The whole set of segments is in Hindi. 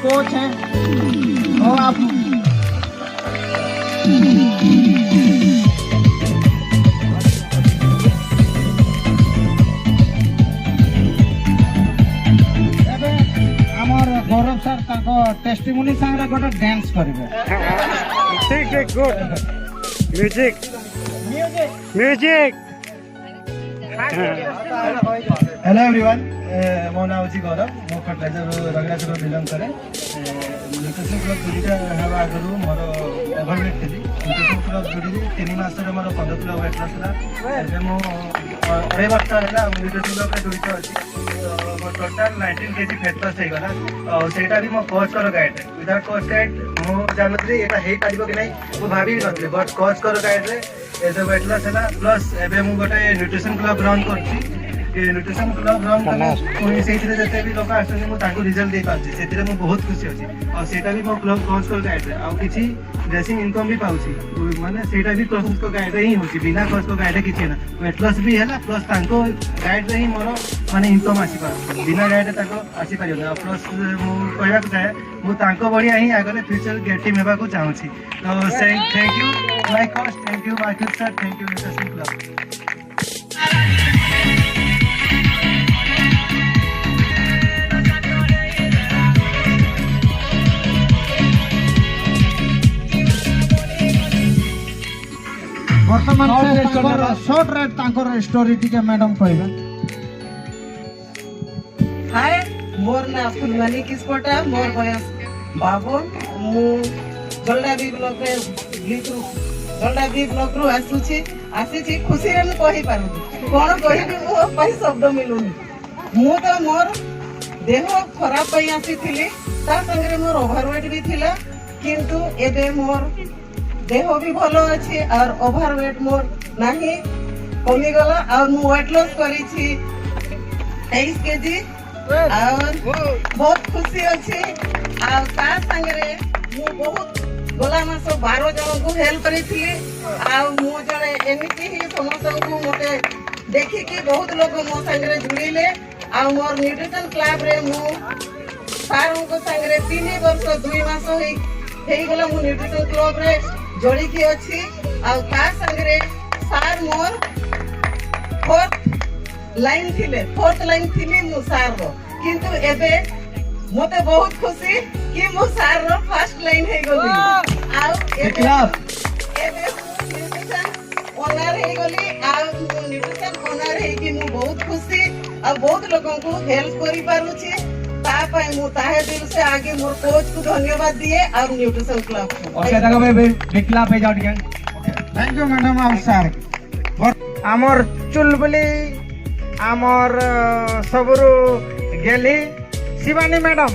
कोच हैं और आप गौरव सर टेस्टिमोनी संगे गोटे डांस करेंगे। ठीक ठीक good music music. Hello everyone, मो नाम हूँ गौरव। मो फर्टिलाइजर रंगराजर बिलंग करे। न्यूट्रिशन क्लब जोड़ी हवा आगु मोर ओभरवेट थी। न्यूट्रिशन क्लब जोड़ी 3 मास मोर 15 किलो वेट लॉस है। मो 2.5 वर्ष है न्यूट्रिशन क्लब जड़ित अच्छी। टोटाल 19 kg फेट लॉस होगा और सेटा भी मो कोच कर गाइड है। विदाउट कोच गाइड मो जानते ये हो कि नहीं मुझे भाभी नी बट कोच कर गाइड रे एज वेट लॉस है। प्लस एवं मुझे गोटे न्यूट्रिशन क्लब रन कर न्यूट्रिशन क्लब रन कले से भी लोक आसो रिजल्ट दे पार्टी से बहुत खुशी अच्छी और सेटा भी मो क्लब कोच कर गाइड रे आउ किसी ड्रेसिंग इनकम भी पाऊँ माने सेटा भी कोच को गाइड ही हो बिना कोच को गाइड किसी ना वेट लॉस भी है। प्लस गाइड रे ही मोर माने इनकम आसीपार बिना गाइड आसी पार प्लस मुझे चाहे मुझे बढ़िया ही आगे फ्यूचर गेट टीम होगा चाहूँगी। तो thank you my coach, thank you my sir, thank you nutrition club. वर्तमान शॉर्ट रेट तांकर स्टोरी टिके मैडम कहबे। हाय मोर ना फुलवानी किसकोटा मोर बयस बाबन मु जलडाबी ब्लॉक रे जलडाबी ब्लॉक रो आसी खुशी रे न कहि पारु कोन कहिबी मो पई शब्द मिलुनी। मु तो मोर देह खराब पई आसी थिली ता संगे मोर ओवरवेट भी थिला किंतु एबे मोर देह भी भलो अच्छी और ओवरवेट मोर नहीं कमी गला और मु वेट लॉस करी छी 23 केजी और बहुत खुशी अच्छी और ता संगे मु बहुत गला मास 12 जन को हेल्प करी थी और मु जड़े एमिति ही समस्त को मोटे देखि कि बहुत लोग मो संगे जुड़िले और मोर न्यूट्रिशन क्लब रे मु सार को संगे 3 वर्ष 2 मास हेई गला मु न्यूट्रिशन क्लब रे जोड़ी की अच्छी और ता संगे सार मोर फोर्थ लाइन थी मु सार रो किंतु एबे मते बहुत खुशी कि मु सार रो फर्स्ट लाइन हे गली आ एबे न्यूट्रिशन ओनर हे गली आ न्यूट्रिशन ओनर हे कि मु बहुत खुशी और बहुत लोगों को हेल्प करि पारु छी ता पय मु ताहे दिल से आगे मोर कोच को धन्यवाद दिए और न्यूट्रिशन क्लब को ओके जगह में बिकला पे जाओ डिगन। थैंक यू मैडम और सर। आमर चुलबुली आमर सबरु गेली शिवानी मैडम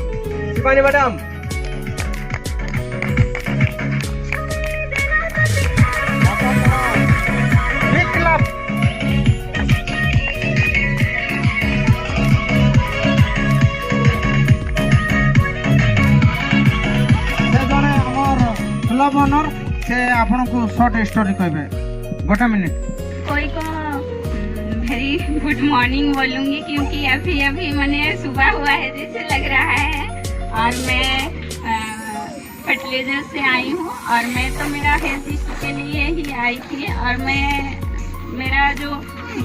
बिकला क्लब ओनर से आपन को शॉर्ट स्टोरी कहबे गोटा मिनट। कोई को वेरी गुड मॉर्निंग बोलूँगी क्योंकि अभी मैंने सुबह हुआ है जैसे लग रहा है और मैं फर्टिलाइजर से आई हूँ और मैं तो मेरा हेल्थ इशू के लिए ही आई थी और मेरा जो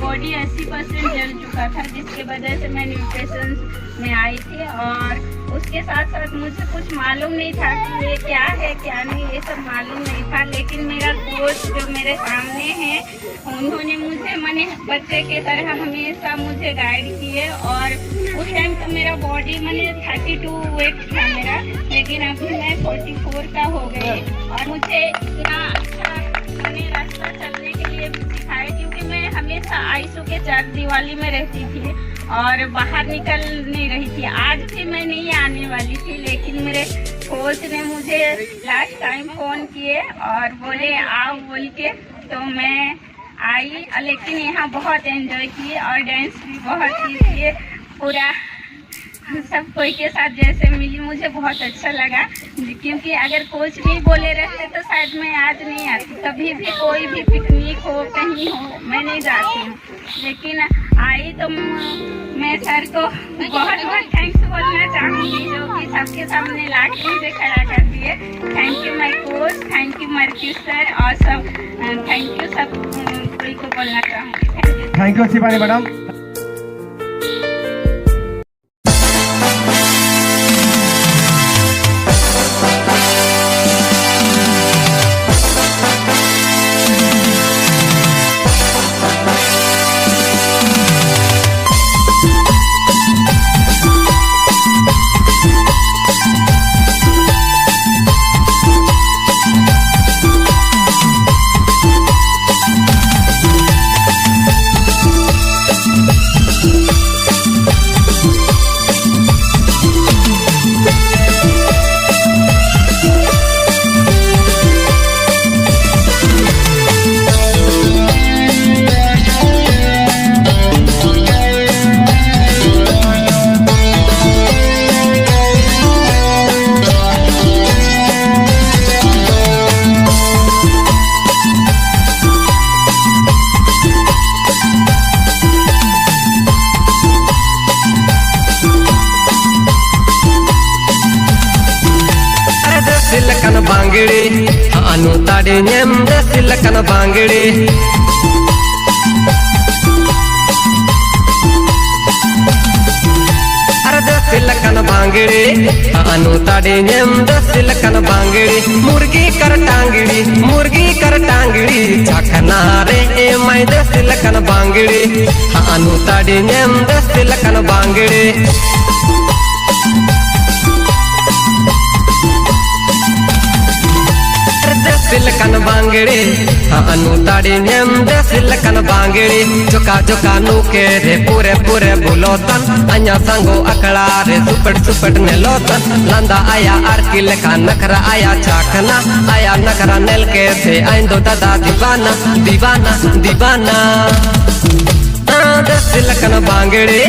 बॉडी 80% जल चुका था जिसके वजह से मैं न्यूट्रिशन में आई थी और उसके साथ साथ मुझे कुछ मालूम नहीं था कि ये क्या है क्या नहीं ये सब मालूम नहीं था। लेकिन मेरा कोच जो मेरे सामने है उन्होंने मुझे मैंने बच्चे के तरह हमेशा मुझे गाइड किए और उस टाइम तो मेरा बॉडी मैंने 32 वेट था मेरा लेकिन अभी मैं 44 का हो गई और मुझे इतना अच्छा मैंने रास्ता चलने के लिए सिखाया क्योंकि मैं हमेशा आईसू के चार दीवाली में रहती थी और बाहर निकल नहीं रही थी। आज भी मैं नहीं आने वाली थी लेकिन मेरे कोच ने मुझे लास्ट टाइम फ़ोन किए और बोले आओ बोल के तो मैं आई लेकिन यहाँ बहुत एंजॉय किए और डांस भी बहुत ही किए पूरा सब कोई के साथ जैसे मिली मुझे बहुत अच्छा लगा, क्योंकि अगर कोच भी बोले रहते तो शायद मैं आज नहीं आती। कभी भी कोई भी पिकनिक हो कहीं हो मैं नहीं जाती हूँ, लेकिन आई तो मैं सर को बहुत बहुत थैंक्स बोलना चाहूँगी, जो कि सबके सामने ला के मुझे खड़ा कर दिए। Thank you my coach, thank you Marcus sir, और सब थैंक यू सब कोई को बोलना चाहूँगी। Thank you Shivani madam. silakan bangiri anu tadi nyemde silakan bangiri arda silakan bangiri anu tadi nyemde silakan bangiri murgi kar tangiri chakna re e mai de silakan bangiri anu tadi nyemde silakan bangiri silakan bangiri anu tadi nyemde silakan bangiri joka joka nuke re pure bulotan anya sango akala re super nelotan landa aya arkil ka nakra aya chakna aya nakra nel ke se aindo dada divana silakan bangiri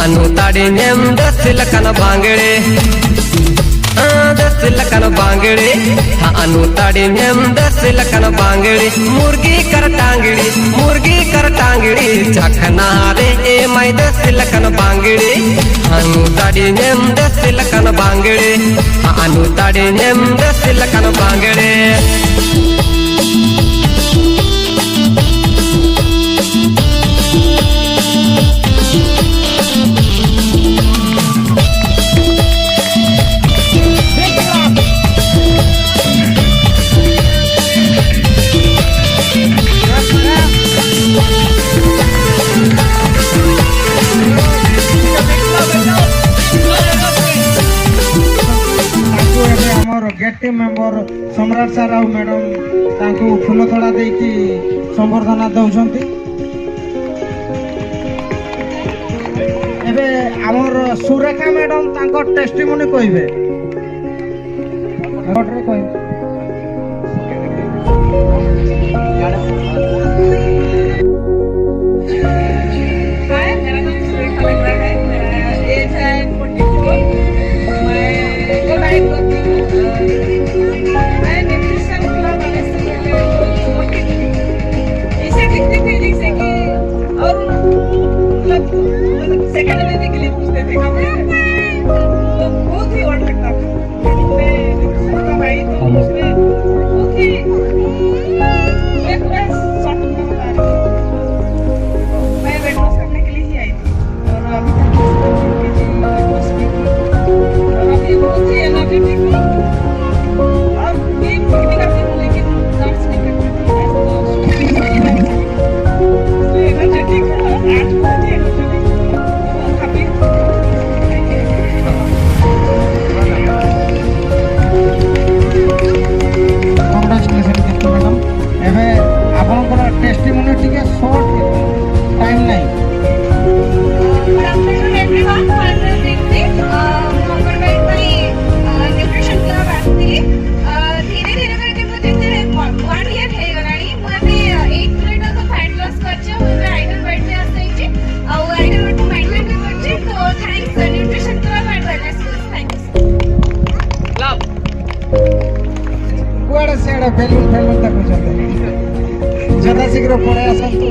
anu tadi nyemde silakan bangiri silakan bangiri anu tadi nyemde silakan bangiri murgi kar tangiri chakna re e mai de silakan bangiri anu tadi nyemde silakan bangiri anu tadi nyemde silakan bangiri gate team member Samrat sir और मैडम तांको फूलथड़ा देकी संबर्धना दउछंती। एबे हमर सुरेखा मैडम तांको टेस्टिमोनी कहबे रे कहबे हाय मेरा नाम सुरेखा लग रहा है, मेरा एज है 44, मैं लाइफ करती हूँ। मैं न्यूट्रिशन क्लब वाले से ऐसे दिखते थे जैसे कि और मतलब सेकंड लेने के लिए पूछते थे तो बहुत ही और लगता था। मैं न्यूट्रिशन का भाई तो उसमें बहुत ही मैं पूरा शॉर्ट में बता रही हूँ। मैं वेट लॉस करने के लिए ही आई थी और अभी तक और अभी बहुत ही एनर्जेटिक যথা শীঘ্র পড়ে আসন্তু।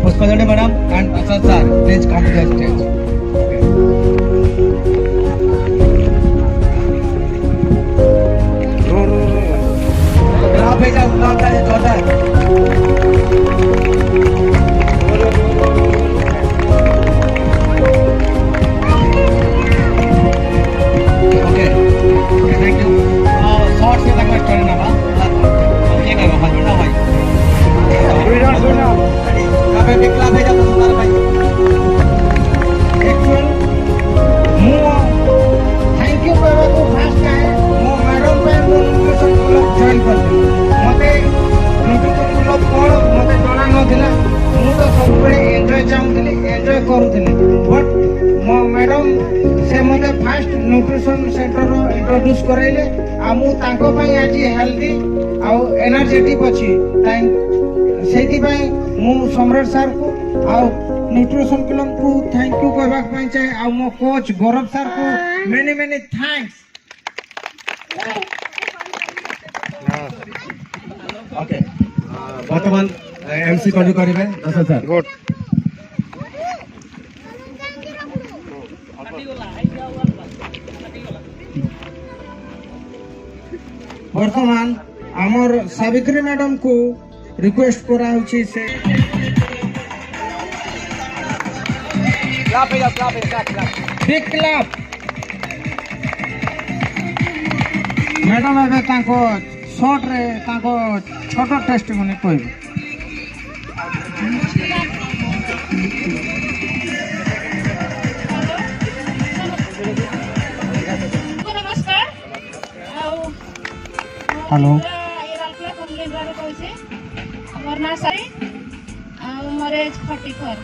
Pushpanjali madam and Ashok sir please come to the stage. भेजा जोरदार। Okay thank you. शॉर्ट से तक स्टोरी ना ये करो भाई ना भाई कभी बिकला भेजा तो सुंदर भाई एक्चुअल मु थैंक यू कहबा को फास्ट है मो मैडम पे मु न्यूट्रिशन क्लब जॉइन करते मते न्यूट्रिशन क्लब कोन मते जणा नथिला मु तो सब बड़े एन्जॉय चाहुतली एन्जॉय करूतली बट मो मैडम से मते फास्ट न्यूट्रिशन सेंटर इंट्रोड्यूस कराइले आ मु तांको पई आज हेल्दी आ एनर्जेटिक अछि थैंक सेति पई मु सम्राट सर को आ न्यूट्रिशन क्लब को थैंक यू कहबा पई चाहे आ मो कोच गौरव सर को मेनी मेनी थैंक्स। ओके वर्तमान एमसी कंटिन्यू करिवे अशोक सर। गुड वर्तमान आमर सावित्री मैडम को रिक्वेस्ट करा होची से बिग क्लैप मैडम एबे ताको शॉर्ट रे ताको छोटो टेस्टिमोनी कहबे। नमस्कार हेलो मोर ना सारी मोर एज 44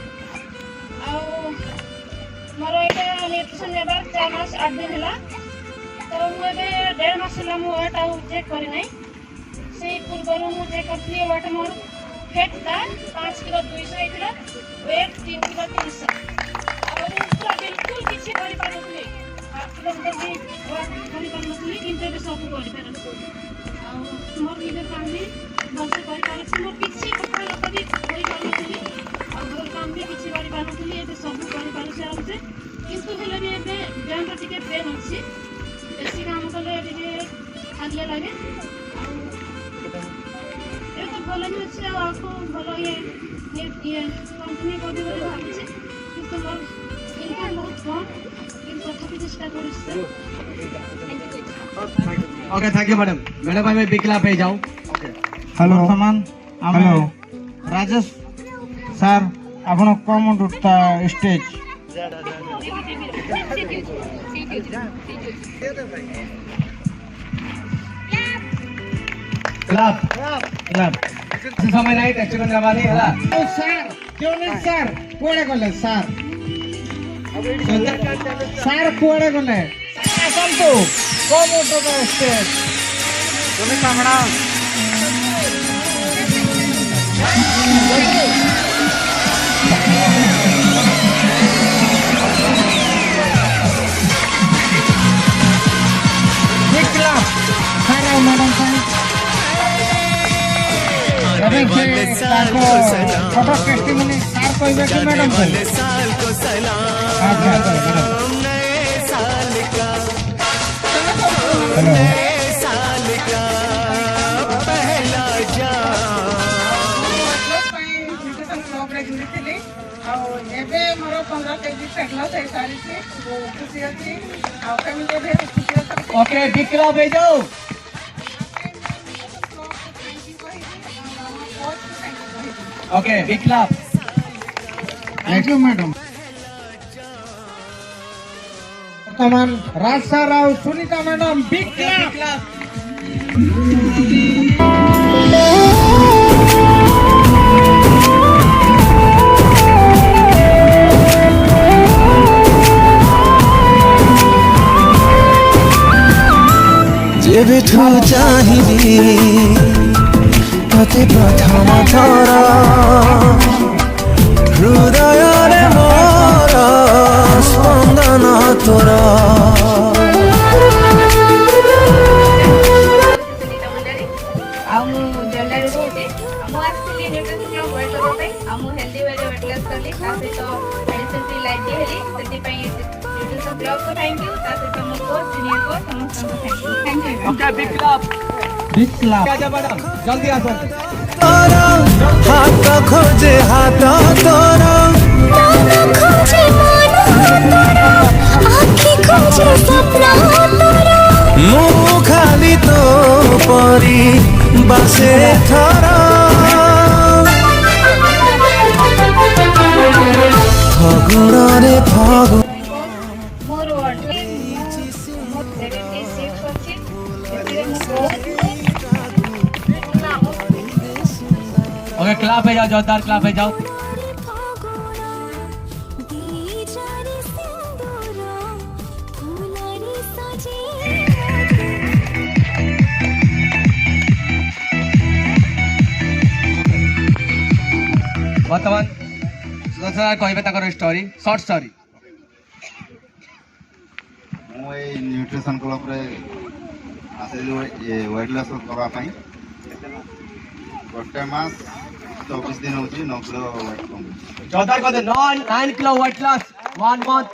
मोर एटा न्यूट्रिशन लेबर 4 मास 8 दिन हला तो मुझे 1.5 मास हला मु वेट आउ चेक करी नै से पूर्व मु चेक करथि वेट मोर फेट था 5 किलो 200 एथिला वेट 3 किलो 300 और पूरा बिल्कुल किछि करि पारुथि 8 किलोमीटर भी वेट करि पारुथि किंतु भी सब करि पारुथि आ मोर निजे काम भी बसे करि पारुथि मोर किछि कपड़ा लता भी करि पारुथि आ घर काम भी किछि करि पारुथि एते सब करि पारुथि आउते किंतु हेले भी एबे जंटा टिके पेन अछि बेसी काम कले टिके खालिया लागे ये तो बोले नहीं अच्छे आपको बोलो ये कंपनी को भी बोले भाभी किंतु मोर इनकम बहुत कम किंतु तथापि चेष्टा करिसे। Okay thank you madam. Madam मैं बिग क्लैप पे जाऊं। ओके हेलो वर्तमान हेलो राजेश सर आपण कम उठता स्टेज क्लैप क्लैप समय नहीं टेस्ट करने वाली है ना सर क्यों नहीं सर कोड़े गले सर सर कोड़े गले संतु कम उठता स्टेज तुम्हें कामड़ा बिग क्लैप सारा मैडम फोटो टेस्टिमोनी सर कहबे कि मैडम अच्छा हेलो ଏବେ ମୋର 15 କେଜି ଫେଟ୍ ଲସ୍ ହେଇସାରିଛି ଖୁସି ଅଛି ଆଉ କେମିତି ଏବେ ଖୁସି ଅଛି। ओके बिग क्लैप पे जाओ। Okay big clap thank you madam. वर्तमान Raja Rao Sunita madam big clap जेबेठू चाहिबी तते प्रथम थर हृदयरे मोर स्पंदन तोर तो मेडिसिन लाइक हेली सेति पई न्यूट्रिशन क्लब को थैंक यू ता सहित मो कोच सीनियर को समस्त को thank you okay big club big class क्या जा मैडम जल्दी आ सर तोरा हाथ खोजे हाथ तोरा मन खोजे मन तोरा आँखी खोजे सपना तोरा मुँह खाली तो परी बसे थरा फगुणरे फगु मोर वर्ड 76 अछि एतिरे मो ओके क्लब पे जाओ जोरदार क्लब पे जाओ वर्तमान सुदर्शन कहबे ताकर स्टोरी शॉर्ट स्टोरी ମୁଁ ଏଇ ନ୍ୟୁଟ୍ରିସନ୍ କ୍ଲବ୍ରେ ଆସିଲି ୱେଟ୍ ଲସ୍ କରିବା ପାଇଁ ଗୋଟେ ମାସ 24 ଦିନ ହେଉଛି 9 କିଲୋ ୱେଟ୍ କମୁଛି। जोरदार कहते 9 kilo weight loss 1 month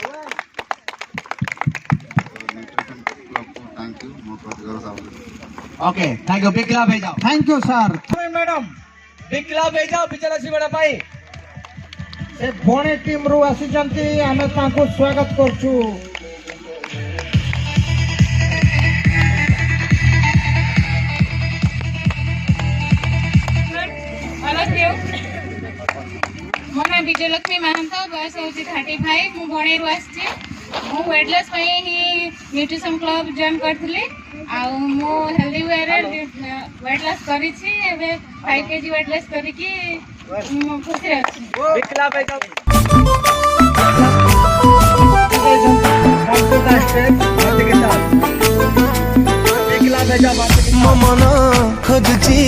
nutrition କ୍ଲବ୍କୁ ଥ୍ୟାଙ୍କ ୟୁ ମୋ ପ୍ରତିକାର ସାବୁ। Okay thank you big clap पे जाओ thank you sir madam big clap पे जाओ बिचारा सिमड़ा पाई से भोणे टीम रु आसीचंती आमे तांको स्वागत करछु मो ना विजयलक्ष्मी महंत बयस होची 35 मु बणे रु आछि मु वेट लॉस पई ही न्यूट्रिशन क्लब जॉइन करथिले आ मु हेल्दी वे रे वेट लॉस करी छी एबे 5 केजी वेट लॉस करी की मु खुशी अछि बिग क्लब पे जाओ मन खोजुची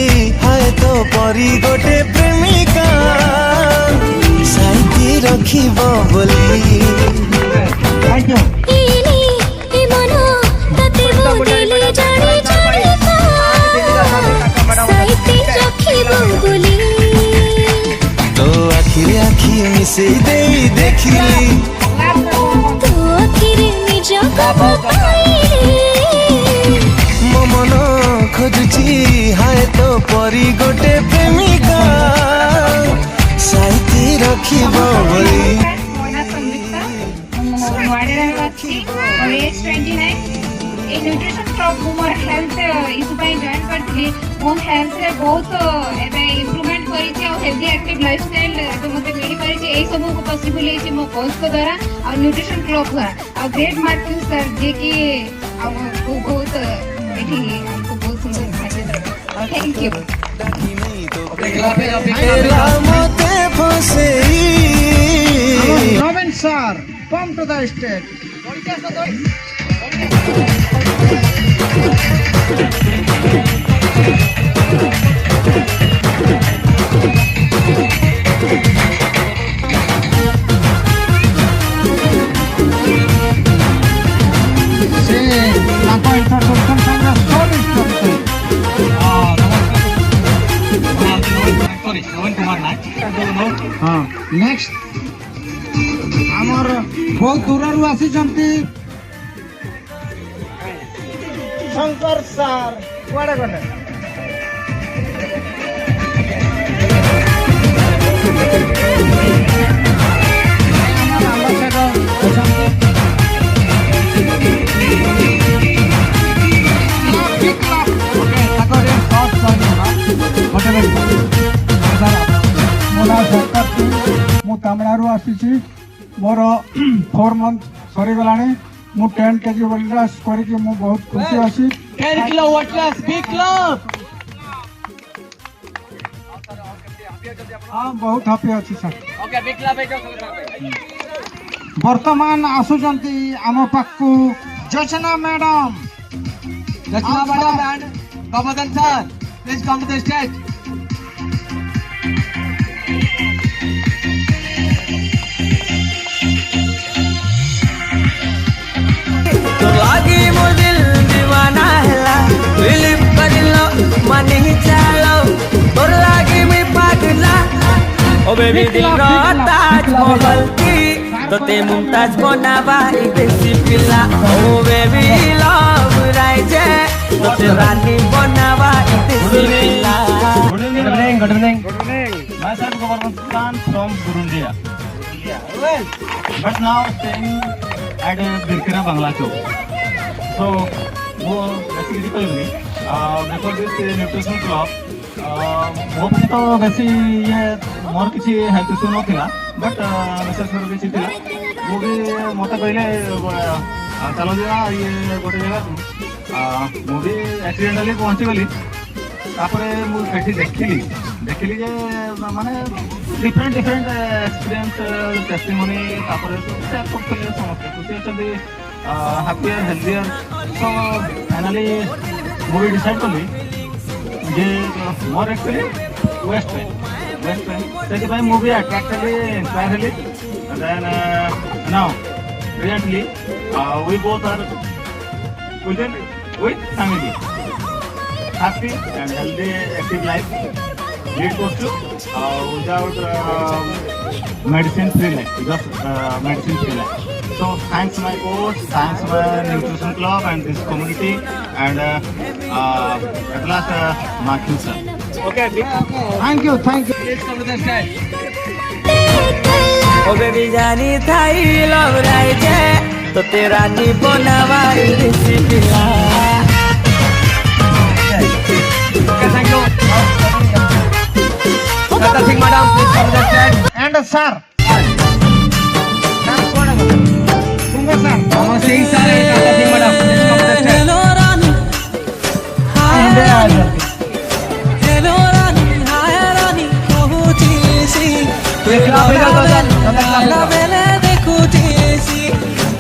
हाय तो परी गोटे प्रेमिका साइती रखिब बोली थैंक यू इनी ए मन तते बोले जाने जाने का साइते रखिबो बोली तो आखिरी आखि मिसे दे देखिली तो आखिरे निज को पाइले मो मन खोजुची हाय तो परी गोटे प्रेमिका साइती रखिब बोली मोना संयुक्ता वाडे अछि और एज 29 ए न्यूट्रिशन क्लब मोर हेल्थ इस पई जॉइन करथि मो हेल्थ रे बहुत एबे इंप्रूवमेंट करि छी और हेल्दी एक्टिव लाइफस्टाइल तो मते मिली पारि छी ए सब को पॉसिबल है छी मो कोच को द्वारा और न्यूट्रिशन क्लब द्वारा और ग्रेट मार्टिन सर जे की हमको बहुत एठी हमको बहुत सुंदर खाद्य और थैंक यू ओके क्लब पे जाओ बिग तेरा मते फसेई Naveen sir come to the stage से ताको इंट्रोडक्शन संगे स्टोरी करते सॉरी नवीन कुमार नायक हां नेक्स्ट हमर बहुत दूरରୁ ଆସିଛନ୍ତି शंकर सर କୁଆଡ଼େ ଗଲେ ଆମର ଆମ୍ବାସେଡର ଅଛନ୍ତି ମୁଁ ତାମିଲନାଡୁ ଆସିଛି ମୋର 4 ମନ୍ଥ ସରିଗଲାଣି ମୁଁ 10 କେଜି ୱେଟ୍ ଲସ୍ କରିକି ମୁଁ ବହୁତ ଖୁସି ଅଛି 10 kilo weight loss big club ହଁ ବହୁତ ହାପି ଅଛି ସାର୍ ओके बिग क्लब पे जाओ ବର୍ତ୍ତମାନ ଆସୁଛନ୍ତି ଆମ ପାଖକୁ Jochana madam Rachana madam and Govardhan sir please come to the stage तो लागी मो दिल दीवाना हैला फिलिप करिलो माने ही चालो तोर लागी मी पागला ओ बेबी दिल रो ताजमहल की तोते मुमताज बनावा ई देसी पिला ओ बेबी लव राइजे तोते रानी बनावा ई देसी पिला Good evening. Good evening. Myself Govardhan Khan from Burundia. But now staying at Birkira Bangla Chowk. So, वो basically कोई नहीं. Before this nutrition club, वो भी तो वैसे ये मोर किसी हेल्थ इशू न थिला. But मिसेस मोर किसी थिला. वो भी मोटा कहले चलो जरा ये गोटे जगह ମୁଁ ବି ଆକ୍ସିଡେଣ୍ଟାଲି ପହଞ୍ଚିଗଲି ତାପରେ ମୁଁ ସେଠି ଦେଖିଲି ଯେ ମାନେ ଡିଫରେଣ୍ଟ ଏକ୍ସପିରିଏନ୍ସ ଟେଷ୍ଟିମୋନି ତାପରେ ସେୟାର କରୁଥିଲେ ସମସ୍ତେ ଖୁସି ଅଛନ୍ତି ହାପିୟର ହେଲ୍ଦିୟର ତ ଫାଇନାଲି ମୁଁ ବି ଡିସାଇଡ୍ କଲି ଯେ ମୋର ଆକ୍ଚୁଆଲି ୱେଷ୍ଟ ପେନ୍ ସେଥିପାଇଁ ମୁଁ ବି ଆଟ୍ରାକ୍ଟ ହେଲି ଇନ୍ସପାୟାର ହେଲି then now presently we both are with family, happy and healthy, active life, lead to without medicine free life, just medicine free life. So thanks my coach, thanks my nutrition club and this community, and at last my future. Okay, Thank you. please come to the stage. Oh baby जानी थाई लव राइजे तो तेरा नी बनावा ई देसी पिला Okay, thank you. Tata Singh madam, please come to the stage. And sir. Mama Singh sir and Tata Singh madam, please come to the stage. Hello Rani hi Rani कहूची सी बेले देखूची सी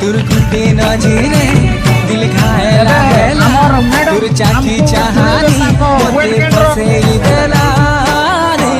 तुर कुटी न जीने दिल खाएला तुर चाकी चाहानी मोते फसे दिलाने